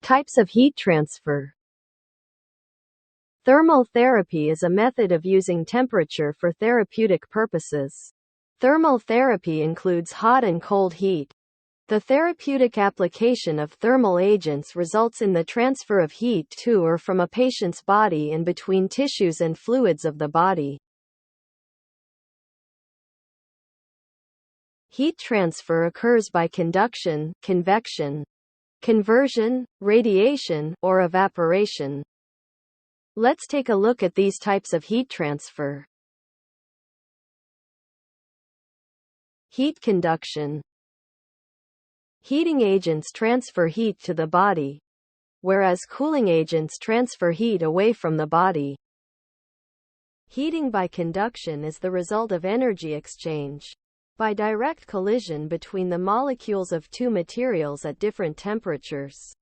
Types of heat transfer. Thermal therapy is a method of using temperature for therapeutic purposes. Thermal therapy includes hot and cold heat. The therapeutic application of thermal agents results in the transfer of heat to or from a patient's body and between tissues and fluids of the body. Heat transfer occurs by conduction, convection, conversion, radiation, or evaporation. Let's take a look at these types of heat transfer. Heat conduction. Heating agents transfer heat to the body, whereas cooling agents transfer heat away from the body. Heating by conduction is the result of energy exchange by direct collision between the molecules of two materials at different temperatures.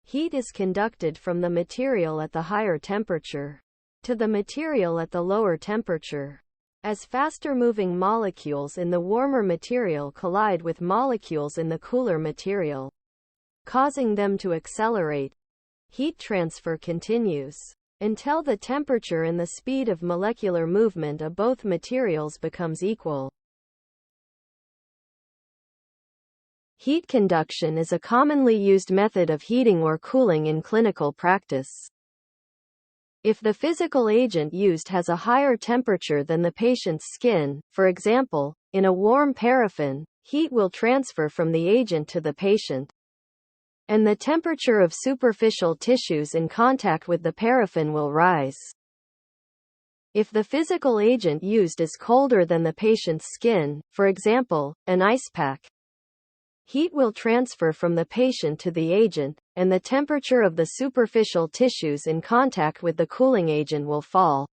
Heat is conducted from the material at the higher temperature to the material at the lower temperature, as faster-moving molecules in the warmer material collide with molecules in the cooler material, causing them to accelerate. Heat transfer continues until the temperature and the speed of molecular movement of both materials becomes equal. Heat conduction is a commonly used method of heating or cooling in clinical practice. If the physical agent used has a higher temperature than the patient's skin, for example, in a warm paraffin, heat will transfer from the agent to the patient, and the temperature of superficial tissues in contact with the paraffin will rise. If the physical agent used is colder than the patient's skin, for example, an ice pack, heat will transfer from the patient to the agent, and the temperature of the superficial tissues in contact with the cooling agent will fall.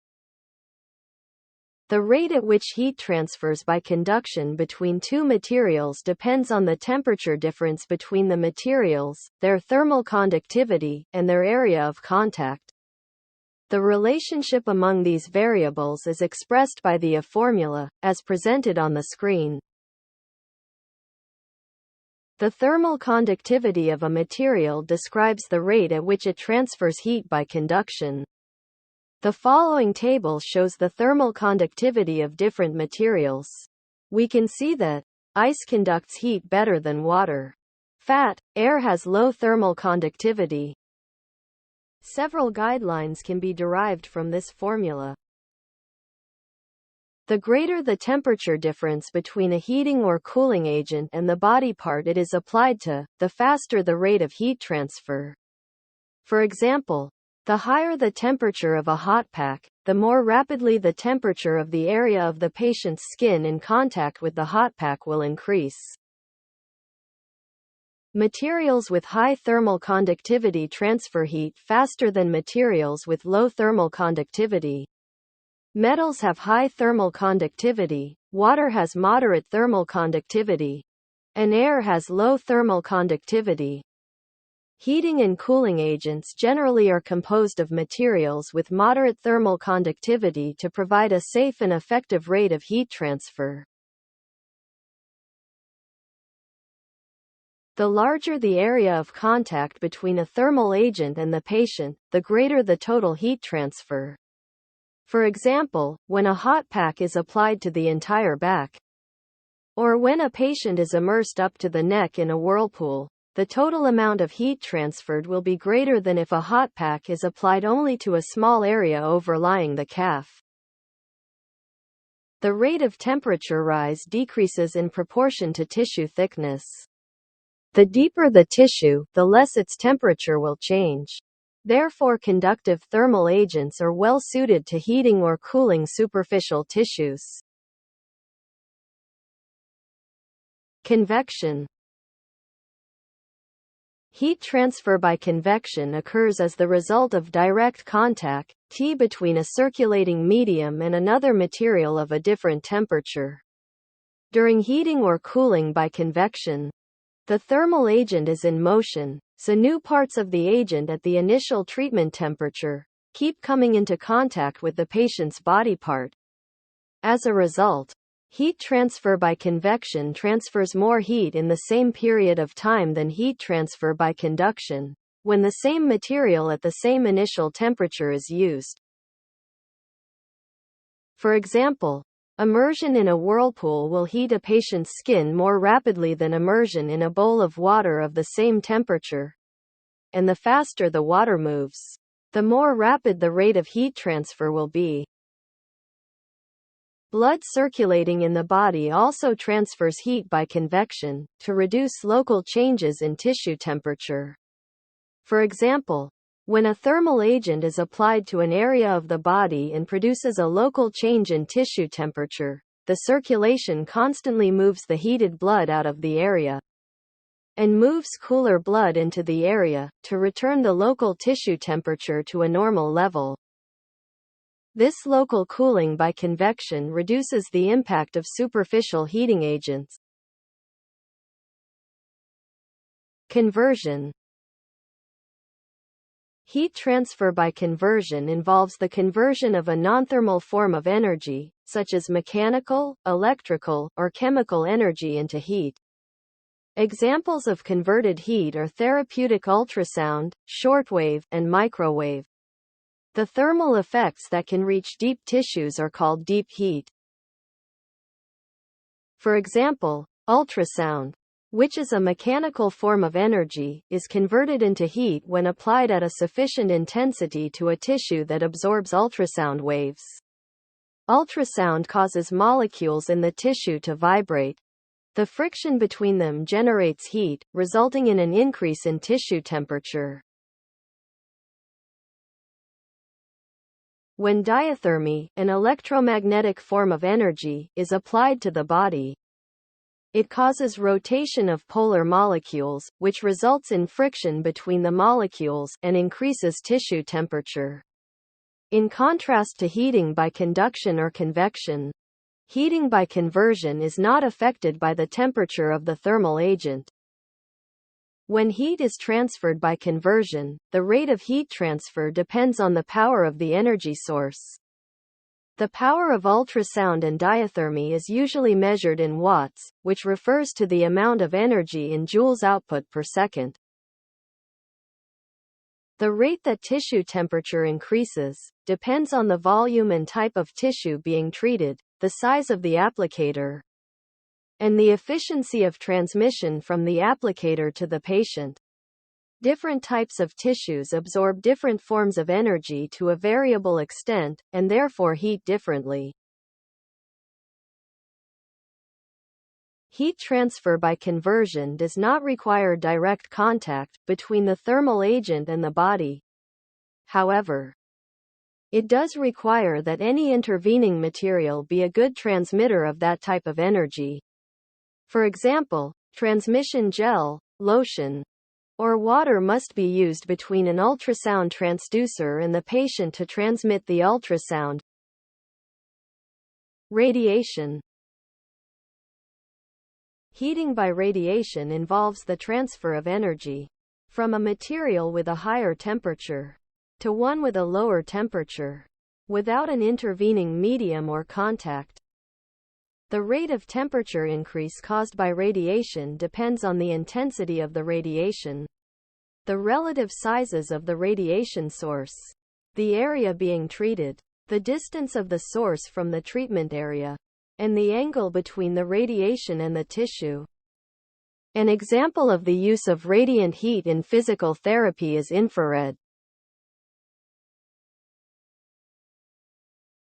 The rate at which heat transfers by conduction between two materials depends on the temperature difference between the materials, their thermal conductivity, and their area of contact. The relationship among these variables is expressed by the formula, as presented on the screen. The thermal conductivity of a material describes the rate at which it transfers heat by conduction. The following table shows the thermal conductivity of different materials. We can see that ice conducts heat better than water. Air has low thermal conductivity. Several guidelines can be derived from this formula. The greater the temperature difference between a heating or cooling agent and the body part it is applied to, the faster the rate of heat transfer. For example, the higher the temperature of a hot pack, the more rapidly the temperature of the area of the patient's skin in contact with the hot pack will increase. Materials with high thermal conductivity transfer heat faster than materials with low thermal conductivity. Metals have high thermal conductivity, water has moderate thermal conductivity, and air has low thermal conductivity. Heating and cooling agents generally are composed of materials with moderate thermal conductivity to provide a safe and effective rate of heat transfer. The larger the area of contact between a thermal agent and the patient, the greater the total heat transfer. For example, when a hot pack is applied to the entire back, or when a patient is immersed up to the neck in a whirlpool, the total amount of heat transferred will be greater than if a hot pack is applied only to a small area overlying the calf. The rate of temperature rise decreases in proportion to tissue thickness. The deeper the tissue, the less its temperature will change. Therefore, conductive thermal agents are well suited to heating or cooling superficial tissues. Convection. Heat transfer by convection occurs as the result of direct contact, T, between a circulating medium and another material of a different temperature. During heating or cooling by convection, the thermal agent is in motion, so new parts of the agent at the initial treatment temperature keep coming into contact with the patient's body part. As a result, heat transfer by convection transfers more heat in the same period of time than heat transfer by conduction. when the same material at the same initial temperature is used. For example, immersion in a whirlpool will heat a patient's skin more rapidly than immersion in a bowl of water of the same temperature. And the faster the water moves, the more rapid the rate of heat transfer will be. Blood circulating in the body also transfers heat by convection, to reduce local changes in tissue temperature. For example, when a thermal agent is applied to an area of the body and produces a local change in tissue temperature, the circulation constantly moves the heated blood out of the area and moves cooler blood into the area, to return the local tissue temperature to a normal level. This local cooling by convection reduces the impact of superficial heating agents. Conversion. Heat transfer by conversion involves the conversion of a non-thermal form of energy, such as mechanical, electrical, or chemical energy into heat. Examples of converted heat are therapeutic ultrasound, shortwave, and microwave. The thermal effects that can reach deep tissues are called deep heat. For example, ultrasound, which is a mechanical form of energy, is converted into heat when applied at a sufficient intensity to a tissue that absorbs ultrasound waves. Ultrasound causes molecules in the tissue to vibrate. The friction between them generates heat, resulting in an increase in tissue temperature. When diathermy, an electromagnetic form of energy, is applied to the body, it causes rotation of polar molecules, which results in friction between the molecules and increases tissue temperature. In contrast to heating by conduction or convection, heating by conversion is not affected by the temperature of the thermal agent. When heat is transferred by conversion, the rate of heat transfer depends on the power of the energy source. The power of ultrasound and diathermy is usually measured in watts, which refers to the amount of energy in joules output per second. The rate that tissue temperature increases depends on the volume and type of tissue being treated, the size of the applicator, and the efficiency of transmission from the applicator to the patient. Different types of tissues absorb different forms of energy to a variable extent, and therefore heat differently. Heat transfer by conversion does not require direct contact between the thermal agent and the body. However, it does require that any intervening material be a good transmitter of that type of energy. For example, transmission gel, lotion, or water must be used between an ultrasound transducer and the patient to transmit the ultrasound. Radiation. Heating by radiation involves the transfer of energy from a material with a higher temperature to one with a lower temperature, without an intervening medium or contact. The rate of temperature increase caused by radiation depends on the intensity of the radiation, the relative sizes of the radiation source, the area being treated, the distance of the source from the treatment area, and the angle between the radiation and the tissue. An example of the use of radiant heat in physical therapy is infrared.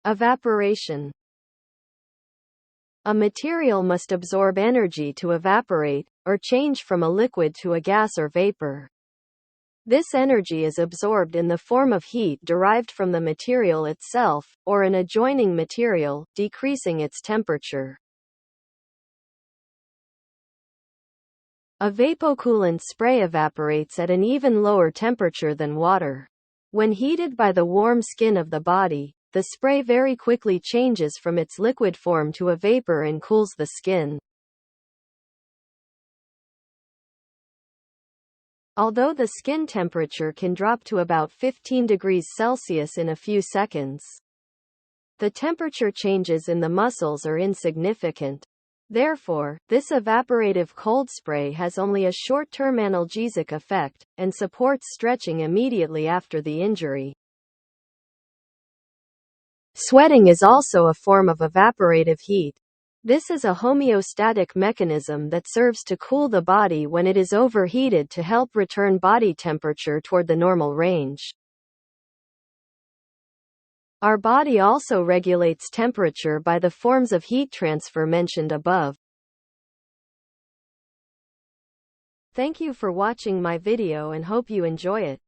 Evaporation. A material must absorb energy to evaporate, or change from a liquid to a gas or vapor. This energy is absorbed in the form of heat derived from the material itself, or an adjoining material, decreasing its temperature. A vapocoolant spray evaporates at an even lower temperature than water. When heated by the warm skin of the body, the spray very quickly changes from its liquid form to a vapor and cools the skin. Although the skin temperature can drop to about 15 degrees Celsius in a few seconds, the temperature changes in the muscles are insignificant. Therefore, this evaporative cold spray has only a short-term analgesic effect, and supports stretching immediately after the injury. Sweating is also a form of evaporative heat. This is a homeostatic mechanism that serves to cool the body when it is overheated to help return body temperature toward the normal range. Our body also regulates temperature by the forms of heat transfer mentioned above. Thank you for watching my video and hope you enjoy it.